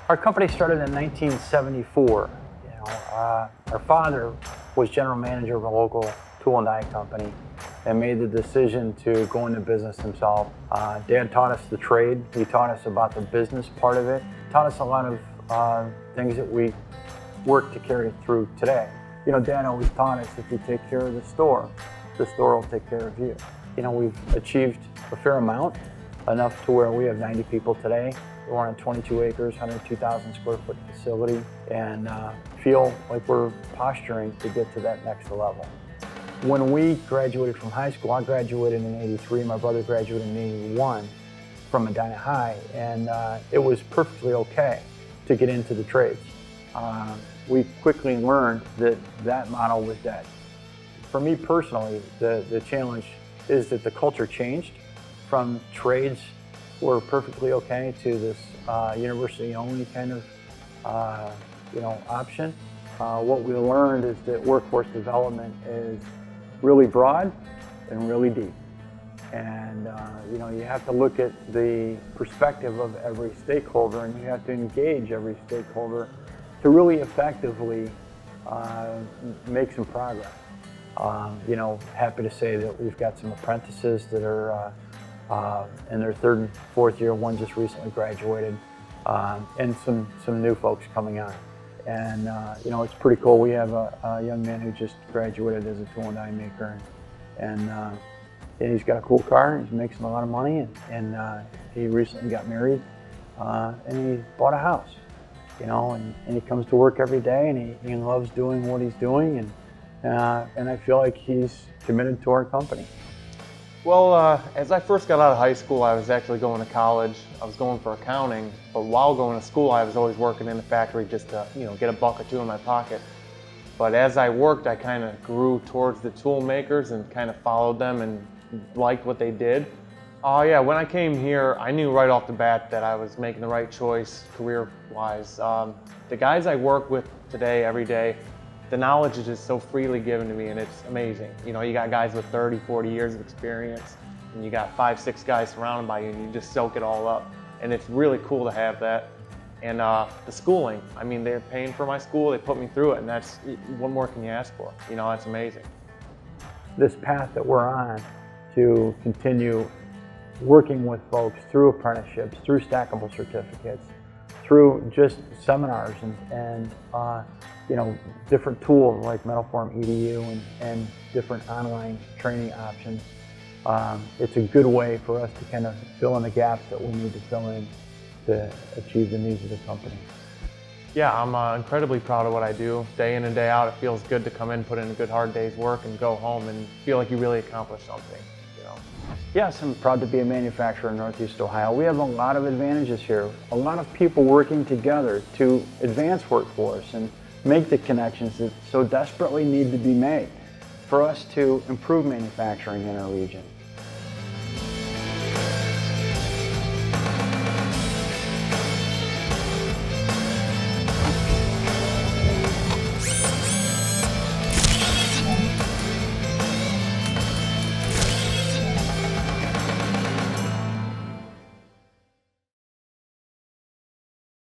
Our company started in 1974. Our father was general manager of a local tool and die company and made the decision to go into business himself. Dad taught us the trade. He taught us about the business part of it. Taught us a lot of things that we work to carry through today. Dad always taught us if you take care of the store will take care of you. We've achieved a fair amount, enough to where we have 90 people today. We're on 22 acres, 102,000 square foot facility, and feel like we're posturing to get to that next level. When we graduated from high school, I graduated in '83, my brother graduated in '81 from Medina High, and it was perfectly okay to get into the trades. We quickly learned that model was dead. For me personally, the challenge is that the culture changed from trades were perfectly okay to this university-only kind of option. What we learned is that workforce development is really broad and really deep. And you have to look at the perspective of every stakeholder, and you have to engage every stakeholder to really effectively make some progress. Happy to say that we've got some apprentices that are in their third and fourth year. One just recently graduated, and some new folks coming on. And it's pretty cool. We have a young man who just graduated as a tool and die maker, and he's got a cool car. He's making a lot of money, and he recently got married, and he bought a house. And he comes to work every day, and he loves doing what he's doing, and I feel like he's committed to our company. Well, as I first got out of high school, I was actually going to college. I was going for accounting, but while going to school, I was always working in the factory just to, get a buck or two in my pocket. But as I worked, I kind of grew towards the tool makers and kind of followed them and liked what they did. Yeah, when I came here, I knew right off the bat that I was making the right choice career-wise. The guys I work with today, every day, the knowledge is just so freely given to me, and it's amazing. You got guys with 30, 40 years of experience, and you got 5, 6 guys surrounded by you, and you just soak it all up. And it's really cool to have that. And the schooling, they're paying for my school, they put me through it, and that's, what more can you ask for? That's amazing. This path that we're on to continue working with folks through apprenticeships, through stackable certificates, through just seminars and different tools like Metalform EDU and different online training options. It's a good way for us to kind of fill in the gaps that we need to fill in to achieve the needs of the company. Yeah, I'm incredibly proud of what I do. Day in and day out, it feels good to come in, put in a good hard day's work, and go home and feel like you really accomplished something. Yes, I'm proud to be a manufacturer in Northeast Ohio. We have a lot of advantages here. A lot of people working together to advance workforce and make the connections that so desperately need to be made for us to improve manufacturing in our region.